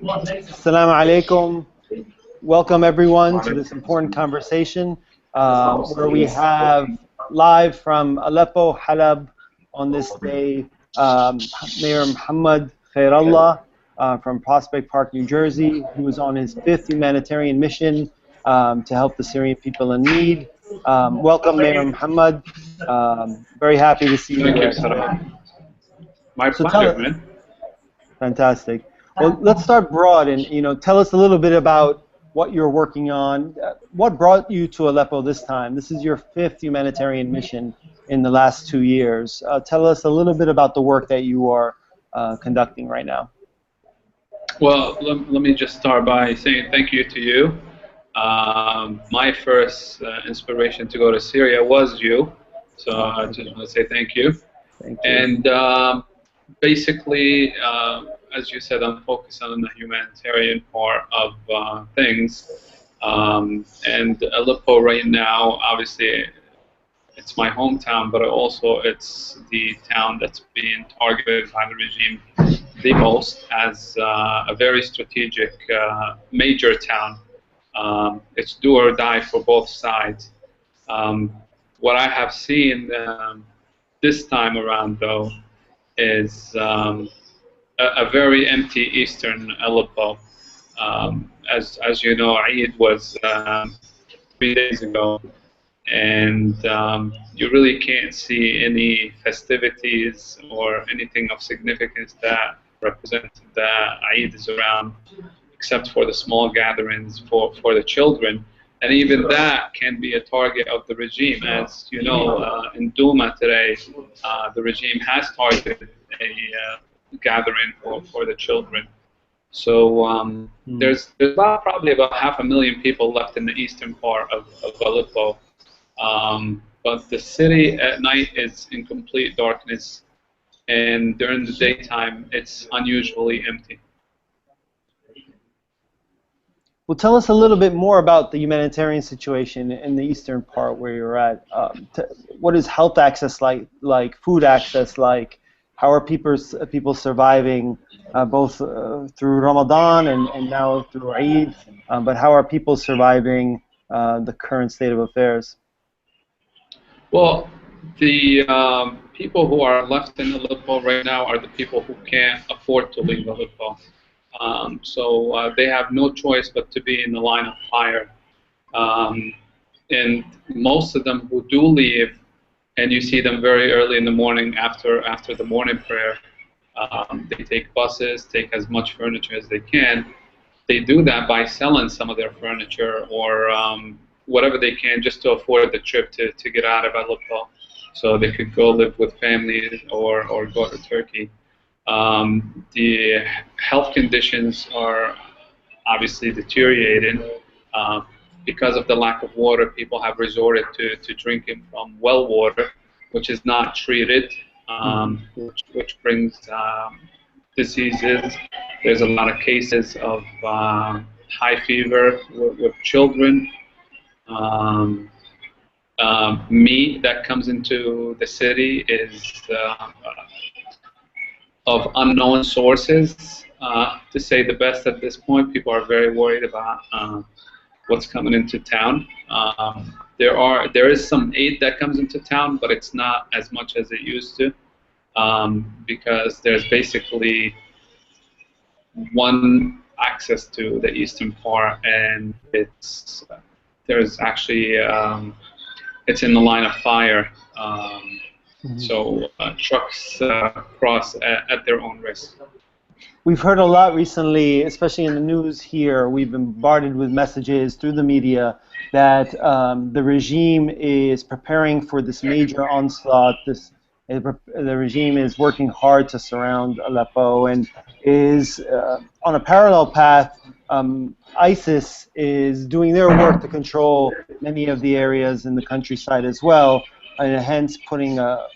Assalamu alaikum. Welcome everyone to this important conversation where we have live from Aleppo, Halab on this day, Mayor Mohamed Khairullah from Prospect Park, New Jersey, who is on his 5th humanitarian mission to help the Syrian people in need. Welcome, Mayor Mohamed. Very happy to see you here. My pleasure, man. Fantastic. Well, let's start broad and tell us a little bit about what you're working on. What brought you to Aleppo this time? This is your 5th humanitarian mission in the last 2 years. Tell us a little bit about the work that you are conducting right now. Well, let me just start by saying thank you to you. My first inspiration to go to Syria was you, so I just want to say thank you. Thank you. And basically, as you said, I'm focused on the humanitarian part of things. And Aleppo right now, obviously, it's my hometown, but also it's the town that's being targeted by the regime the most as a very strategic, major town. It's do or die for both sides. What I have seen this time around, though, is a very empty eastern Aleppo. As you know, Eid was 3 days ago, and you really can't see any festivities or anything of significance that represent that Eid is around, except for the small gatherings for the children. And even that can be a target of the regime. As you know, in Douma today, the regime has targeted a gathering for the children. So there's probably about 500,000 people left in the eastern part of Aleppo. But the city at night is in complete darkness, and during the daytime it's unusually empty. Well, tell us a little bit more about the humanitarian situation in the eastern part where you're at. What is health access like food access like? How are people surviving both through Ramadan and now through Eid? But how are people surviving the current state of affairs? Well, the people who are left in Aleppo right now are the people who can't afford to leave Aleppo. So they have no choice but to be in the line of fire. And most of them who do leave, and you see them very early in the morning after the morning prayer, they take buses, take as much furniture as they can. They do that by selling some of their furniture or whatever they can just to afford the trip to get out of Aleppo, so they could go live with families or go to Turkey. The health conditions are obviously deteriorating. Because of the lack of water, people have resorted to drinking from well water, which is not treated, which brings diseases. There's a lot of cases of high fever with children. Meat that comes into the city is of unknown sources, to say the best at this point. People are very worried about what's coming into town. There is some aid that comes into town, but it's not as much as it used to, because there's basically one access to the eastern part, and there's actually it's in the line of fire. So trucks cross at their own risk. We've heard a lot recently, especially in the news here. We've been bombarded with messages through the media that the regime is preparing for this major onslaught. The regime is working hard to surround Aleppo and is on a parallel path. ISIS is doing their work to control many of the areas in the countryside as well, and hence putting a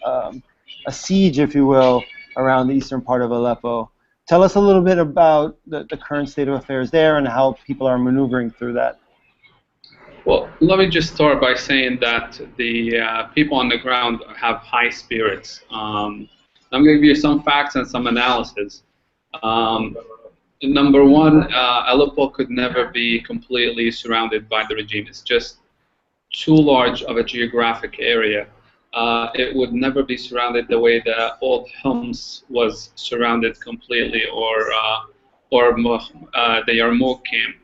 siege, if you will, around the eastern part of Aleppo. Tell us a little bit about the current state of affairs there and how people are maneuvering through that. Well, let me just start by saying that the people on the ground have high spirits. I'm going to give you some facts and some analysis. Number one, Aleppo could never be completely surrounded by the regime. It's just too large of a geographic area. It would never be surrounded the way that old Homs was surrounded completely, or the Yarmouk camp.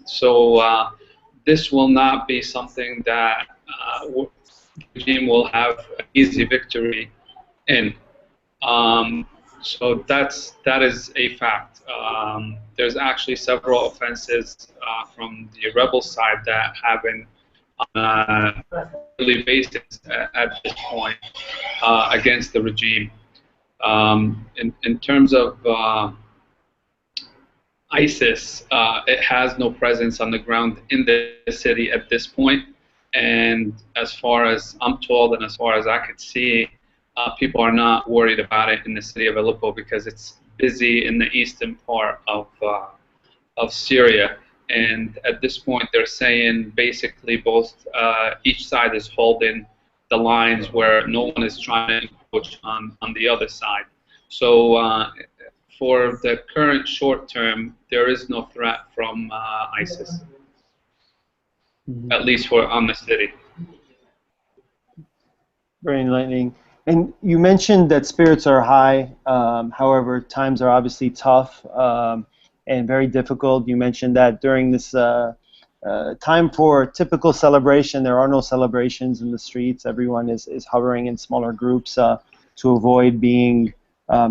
So this will not be something that the regime will have an easy victory in. Um, so that is a fact. There's actually several offenses from the rebel side that happen on a daily basis at this point against the regime. In terms of ISIS, it has no presence on the ground in the city at this point. And as far as I'm told, and as far as I could see, people are not worried about it in the city of Aleppo because it's busy in the eastern part of Syria. And at this point, they're saying basically each side is holding the lines where no one is trying to encroach on the other side. So for the current short term, there is no threat from ISIS, at least on the city. Very enlightening. And you mentioned that spirits are high. However, times are obviously tough and very difficult. You mentioned that during this time for typical celebration, there are no celebrations in the streets. Everyone is hovering in smaller groups to avoid being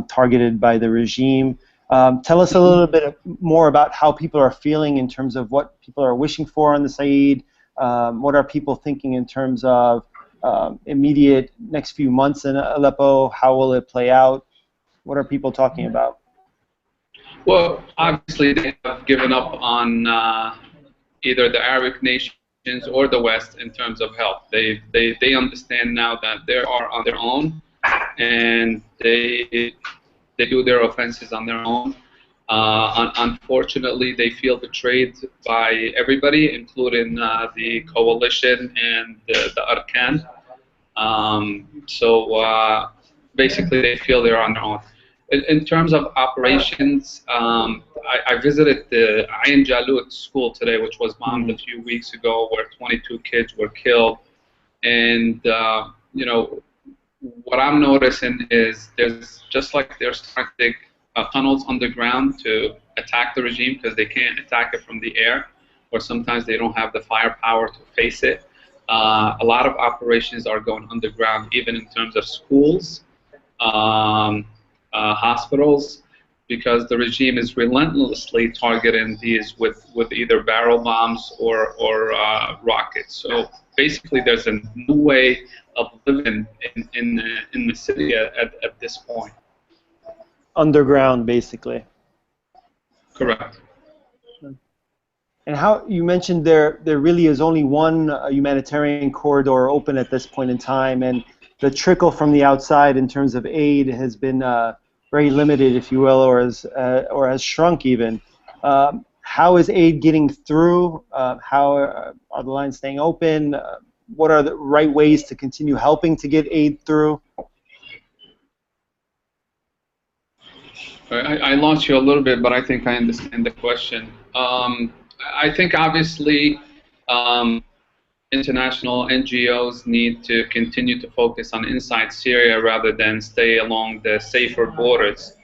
targeted by the regime. Tell us a little bit more about how people are feeling in terms of what people are wishing for on the Eid. What are people thinking in terms of immediate next few months in Aleppo? How will it play out? What are people talking about? Well, obviously they have given up on either the Arabic nations or the West in terms of help. They understand now that they are on their own, and they do their offenses on their own. Unfortunately, they feel betrayed by everybody, including the coalition and the Arkan. So basically, they feel they're on their own. In terms of operations, I visited the Ain Jalut school today, which was bombed a few weeks ago, where 22 kids were killed. And you know, what I'm noticing is there's just like they're starting to dig tunnels underground to attack the regime because they can't attack it from the air, or sometimes they don't have the firepower to face it. A lot of operations are going underground, even in terms of schools, hospitals, because the regime is relentlessly targeting these with either barrel bombs or rockets. So basically, there's a new way of living in the city at this point. Underground, basically. Correct. And how you mentioned there really is only one humanitarian corridor open at this point in time, and the trickle from the outside in terms of aid has been very limited, if you will, or has shrunk even. How is aid getting through? How are the lines staying open? What are the right ways to continue helping to get aid through? I lost you a little bit, but I think I understand the question. I think obviously international NGOs need to continue to focus on inside Syria rather than stay along the safer borders.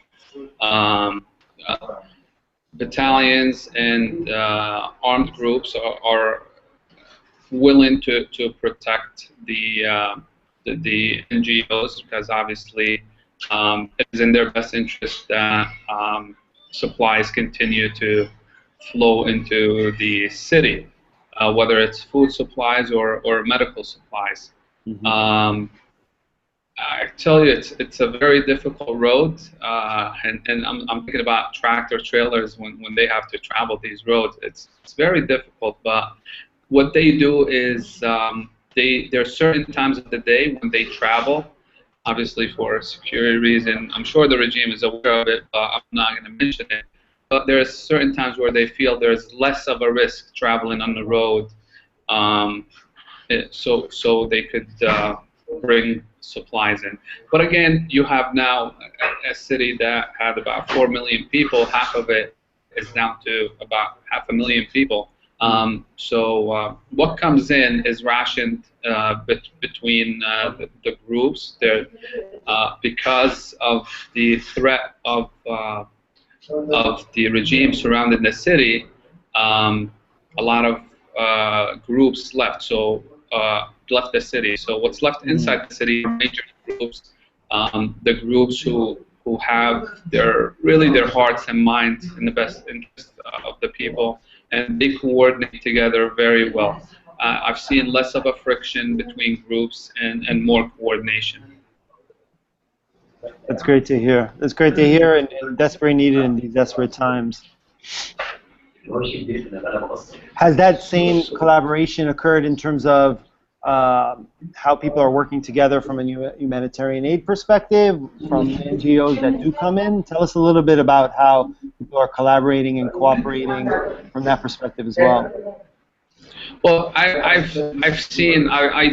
Battalions and armed groups are willing to protect the NGOs because obviously it is in their best interest that supplies continue to flow into the city, whether it's food supplies or medical supplies. Mm-hmm. I tell you, it's a very difficult road, and I'm thinking about tractor trailers when they have to travel these roads. It's very difficult, but what they do is there are certain times of the day when they travel, obviously for security reason. I'm sure the regime is aware of it, but I'm not going to mention it. But there's certain times where they feel there's less of a risk traveling on the road, so they could bring supplies in. But again, you have now a city that had about 4 million people. Half of it is down to about 500,000 people. So what comes in is rationed between the groups. There, because of the threat of the regime surrounding the city, a lot of groups left. So left the city. So what's left inside the city are major groups, the groups who have their hearts and minds in the best interest of the people, and they coordinate together very well. I've seen less of a friction between groups and more coordination. That's great to hear. That's great to hear, and desperately needed in these desperate times. Has that same collaboration occurred in terms of how people are working together from a humanitarian aid perspective, from NGOs that do come in? Tell us a little bit about how people are collaborating and cooperating from that perspective as well. Well, I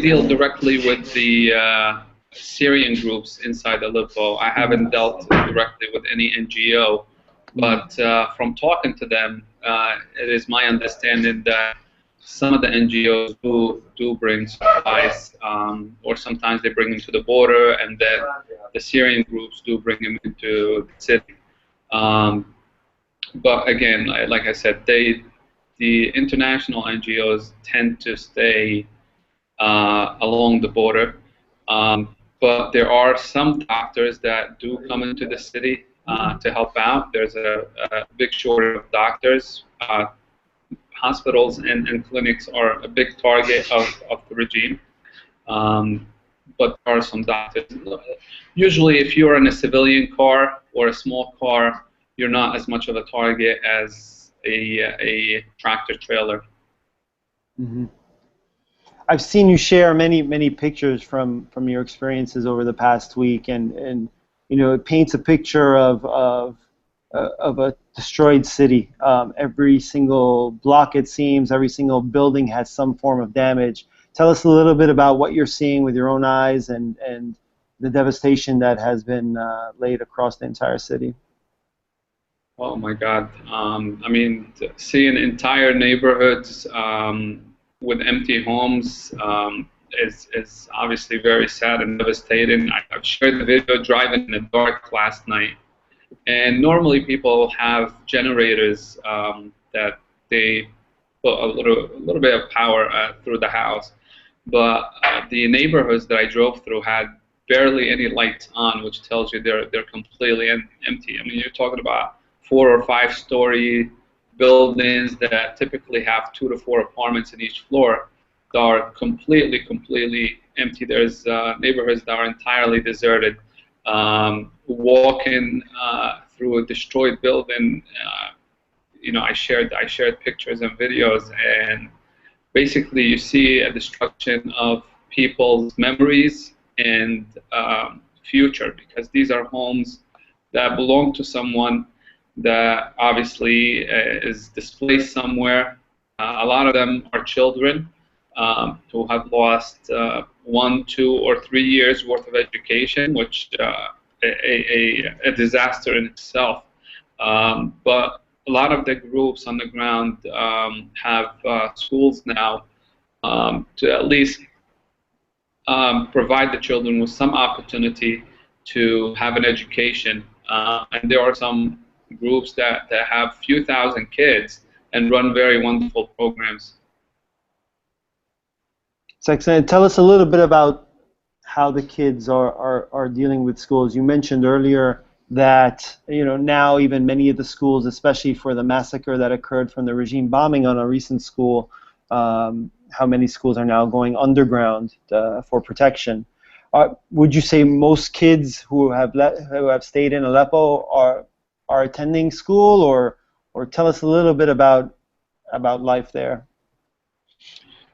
deal directly with the Syrian groups inside Aleppo. I haven't dealt directly with any NGO, but from talking to them, it is my understanding that some of the NGOs do bring supplies, or sometimes they bring them to the border, and then the Syrian groups do bring them into the city. But again, like I said, the international NGOs tend to stay along the border. But there are some doctors that do come into the city to help out. There's a big shortage of doctors. Hospitals and clinics are a big target of the regime. But there are some doctors. Usually, if you're in a civilian car or a small car, you're not as much of a target as a tractor trailer. Mm-hmm. I've seen you share many pictures from your experiences over the past week, and you know, it paints a picture of a destroyed city. Every single block, it seems, every single building has some form of damage. Tell us a little bit about what you're seeing with your own eyes and the devastation that has been laid across the entire city. Oh my God! I mean, seeing entire neighborhoods with empty homes is obviously very sad and devastating. I've shared the video driving in the dark last night, and normally people have generators that they put a little bit of power through the house, but the neighborhoods that I drove through had barely any lights on, which tells you they're completely empty. I mean, you're talking about 4 or 5 story buildings that typically have 2 to 4 apartments in each floor that are completely empty. There's neighborhoods that are entirely deserted. Walking through a destroyed building, you know, I shared pictures and videos, and basically you see a destruction of people's memories and future, because these are homes that belong to someone that obviously is displaced somewhere. A lot of them are children who have lost 1, 2, or 3 years worth of education, which a disaster in itself. But a lot of the groups on the ground have schools now to at least provide the children with some opportunity to have an education. And there are some groups that have a few thousand kids and run very wonderful programs. It's excellent. Tell us a little bit about how the kids are dealing with schools. You mentioned earlier that, you know, now even many of the schools, especially for the massacre that occurred from the regime bombing on a recent school, how many schools are now going underground for protection. Would you say most kids who have stayed in Aleppo are attending school, or tell us a little bit about life there?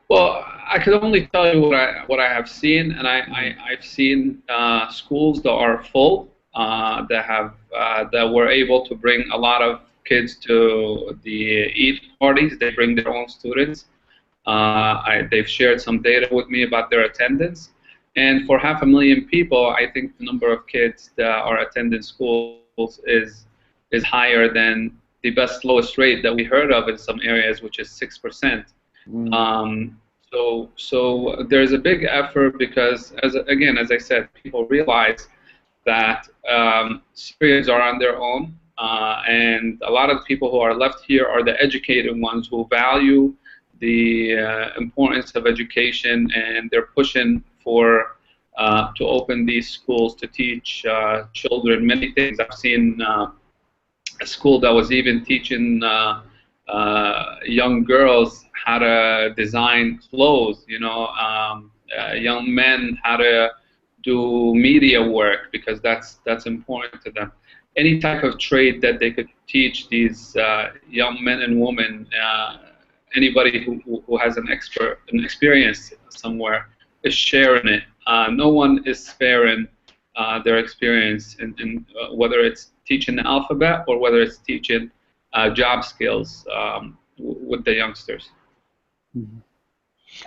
Well, I could only tell you what I have seen, and I've seen schools that are full, that were able to bring a lot of kids to the Eid parties. They bring their own students. They've shared some data with me about their attendance. And for 500,000 people, I think the number of kids that are attending schools is higher than the best lowest rate that we heard of in some areas, which is 6%. Mm. So there's a big effort because, again, as I said, people realize that Syrians are on their own, and a lot of people who are left here are the educated ones who value the importance of education, and they're pushing for to open these schools to teach children many things. I've seen a school that was even teaching young girls how to design clothes, young men how to do media work, because that's important to them. Any type of trade that they could teach these young men and women, anybody who has an experience somewhere is sharing it. No one is sparing their experience in whether it's teaching the alphabet or whether it's teaching job skills with the youngsters. Mm-hmm.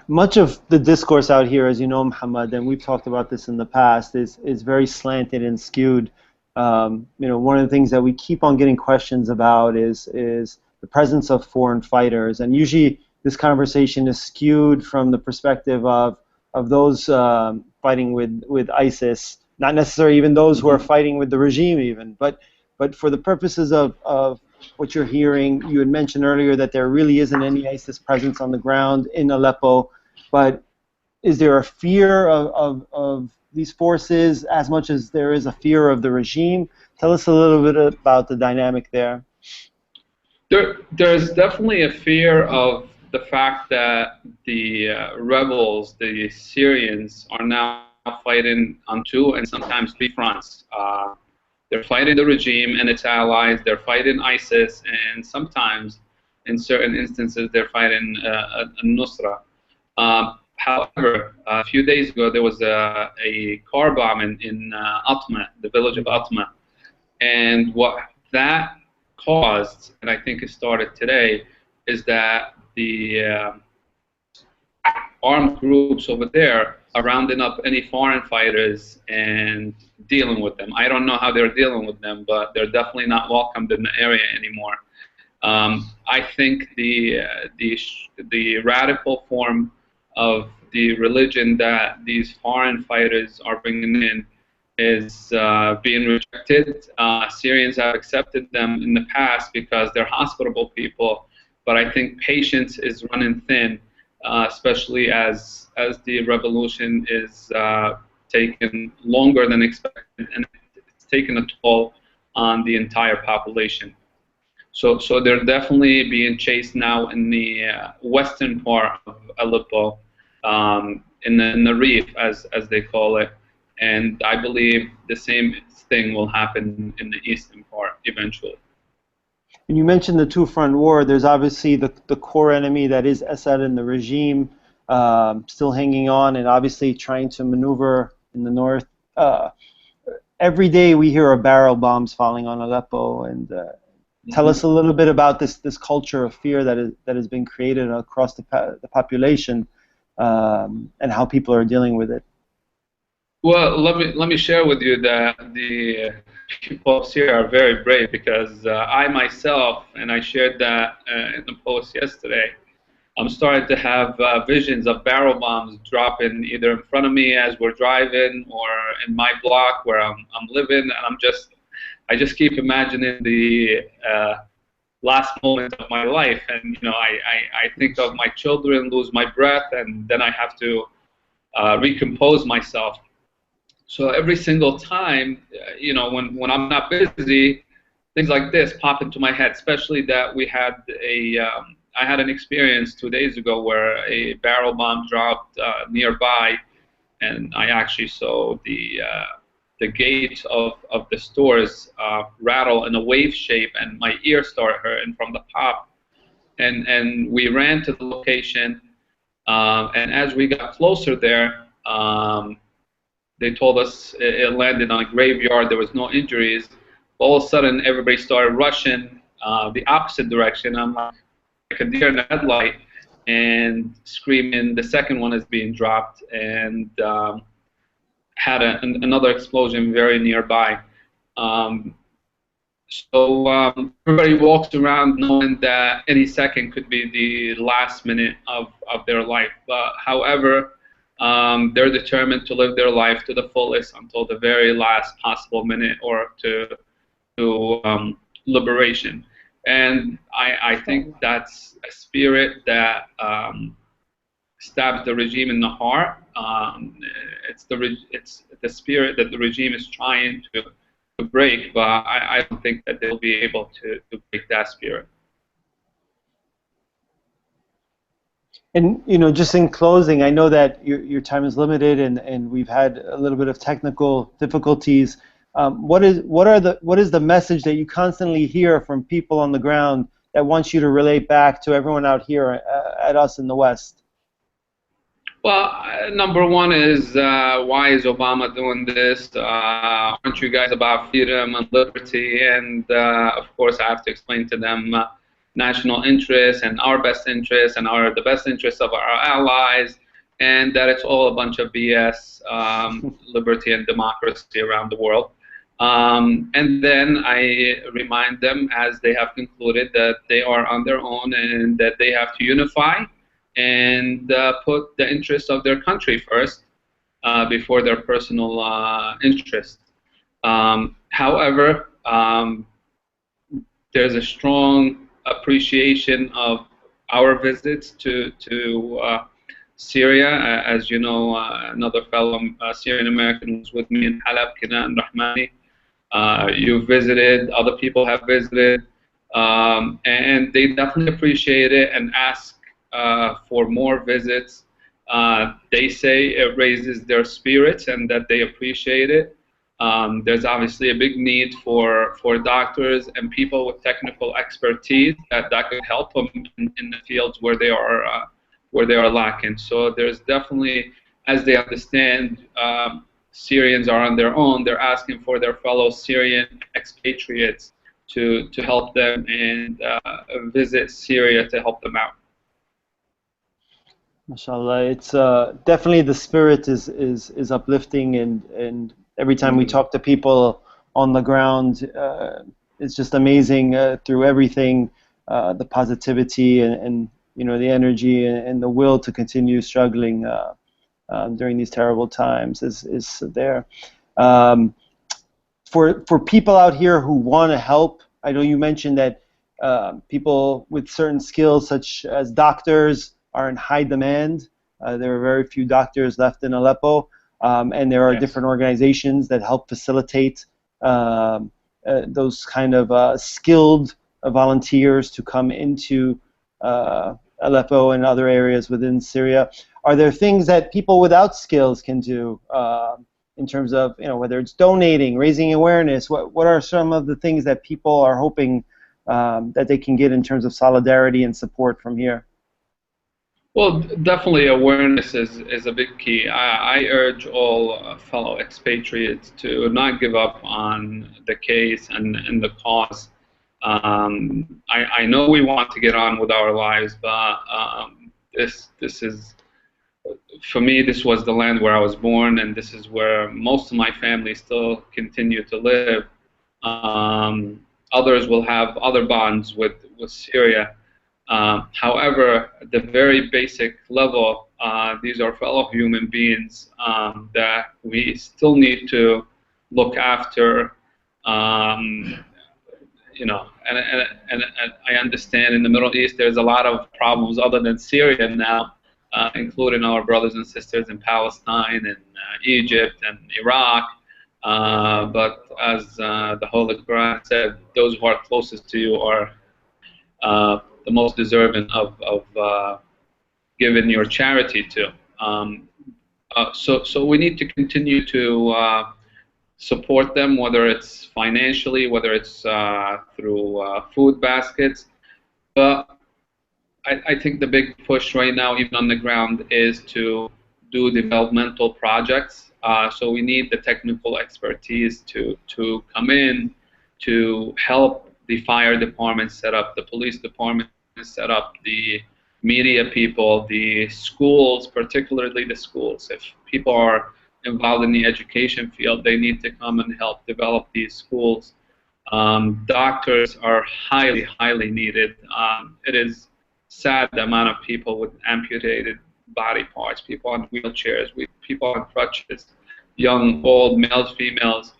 Much of the discourse out here, as you know, Muhammad, and we've talked about this in the past, is very slanted and skewed. One of the things that we keep on getting questions about is the presence of foreign fighters, and usually this conversation is skewed from the perspective of those fighting with ISIS, not necessarily even those who are fighting with the regime, even, but for the purposes of what you're hearing. You had mentioned earlier that there really isn't any ISIS presence on the ground in Aleppo, but is there a fear of these forces as much as there is a fear of the regime? Tell us a little bit about the dynamic there. There's definitely a fear of the fact that the rebels, the Syrians, are now fighting on 2 and sometimes 3 fronts. They're fighting the regime and its allies. They're fighting ISIS, and sometimes, in certain instances, they're fighting Nusra. However, a few days ago, there was a car bombing in Atma, the village of Atma, and what that caused, and I think it started today, is that the armed groups over there are rounding up any foreign fighters and dealing with them. I don't know how they're dealing with them, but they're definitely not welcomed in the area anymore. I think the radical form of the religion that these foreign fighters are bringing in is being rejected. Syrians have accepted them in the past because they're hospitable people, but I think patience is running thin, especially as the revolution is taking longer than expected, and it's taken a toll on the entire population. So they're definitely being chased now in the western part of Aleppo, in the Reef, as they call it, and I believe the same thing will happen in the eastern part eventually. And you mentioned the two-front war. There's obviously the core enemy that is Assad and the regime, still hanging on and obviously trying to maneuver in the north. Every day we hear of barrel bombs falling on Aleppo, and tell us a little bit about this culture of fear that has been created across the population, and how people are dealing with it. Well, let me share with you that the people of Syria are very brave, because I myself, and I shared that in the post yesterday, I'm starting to have visions of barrel bombs dropping either in front of me as we're driving or in my block where I'm living, and I just keep imagining the last moment of my life, and I think of my children lose my breath, and then I have to recompose myself. So every single time, when I'm not busy, things like this pop into my head. Especially that we had I had an experience 2 days ago where a barrel bomb dropped nearby, and I actually saw the gate of the stores rattle in a wave shape, and my ear started hurting from the pop. And we ran to the location, and as we got closer there, they told us it landed on a graveyard. There was no injuries. All of a sudden, everybody started rushing the opposite direction. I'm like a deer in the headlight, and screaming, the second one is being dropped. And had another explosion very nearby. Um, everybody walks around knowing that any second could be the last minute of their life. But however, they're determined to live their life to the fullest until the very last possible minute, or to liberation. And I think that's a spirit that stabs the regime in the heart. It's the spirit that the regime is trying to break, but I don't think that they'll be able to break that spirit. And just in closing, I know that your time is limited, and we've had a little bit of technical difficulties. What is the message that you constantly hear from people on the ground that wants you to relate back to everyone out here at us in the West? Well, number one is why is Obama doing this? Aren't you guys about freedom and liberty? And of course, I have to explain to them national interests and our best interests and the best interests of our allies, and that it's all a bunch of BS, liberty and democracy around the world. And then I remind them, as they have concluded, that they are on their own and that they have to unify and put the interests of their country first before their personal interests. However, there's a strong appreciation of our visits to Syria. As you know, another fellow Syrian-American was with me in Aleppo, Kenan Rahmani. You visited, other people have visited, and they definitely appreciate it and ask for more visits. They say it raises their spirits and that they appreciate it. There's obviously a big need for doctors and people with technical expertise that could help them in the fields where they are lacking. So there's definitely, as they understand, Syrians are on their own. They're asking for their fellow Syrian expatriates to help them and visit Syria to help them out. MashaAllah, it's definitely, the spirit is uplifting, and every time we talk to people on the ground, it's just amazing through everything, the positivity and the energy and the will to continue struggling during these terrible times is there. For people out here who want to help, I know you mentioned that people with certain skills, such as doctors, are in high demand. There are very few doctors left in Aleppo, and there are different organizations that help facilitate those kind of skilled volunteers to come into Aleppo and other areas within Syria. Are there things that people without skills can do in terms of, whether it's donating, raising awareness? What are some of the things that people are hoping that they can get in terms of solidarity and support from here? Well, definitely awareness is a big key. I urge all fellow expatriates to not give up on the case and the cause. I know we want to get on with our lives, but this is, for me, this was the land where I was born, and this is where most of my family still continue to live. Others will have other bonds with Syria. However, at the very basic level, these are fellow human beings that we still need to look after. And I understand in the Middle East there's a lot of problems other than Syria now, including our brothers and sisters in Palestine and Egypt and Iraq. But as the Holy Quran said, those who are closest to you are the most deserving of giving your charity to. So we need to continue to support them, whether it's financially, whether it's through food baskets. But I think the big push right now, even on the ground, is to do developmental projects. So we need the technical expertise to come in to help the fire department set up, the police department set up, the media people, the schools, particularly the schools. If people are involved in the education field, they need to come and help develop these schools. Doctors are highly, highly needed. It is sad the amount of people with amputated body parts, people on wheelchairs, people on crutches, young, old, males, females.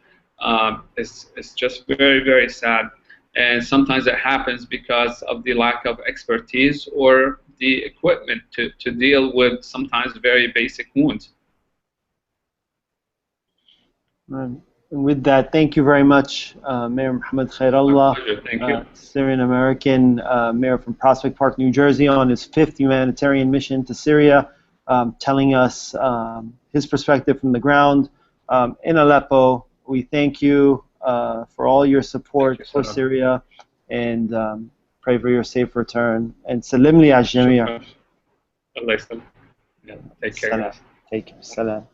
It's just very, very sad. And sometimes it happens because of the lack of expertise or the equipment to deal with sometimes very basic wounds. And with that, thank you very much, Mayor Mohamed Khairullah, Thank you. Syrian-American mayor from Prospect Park, New Jersey, on his 5th humanitarian mission to Syria, telling us his perspective from the ground in Aleppo. We thank you for all your support for Syria, and pray for your safe return. And salim li al-jamia. Take care. Take care. Salam.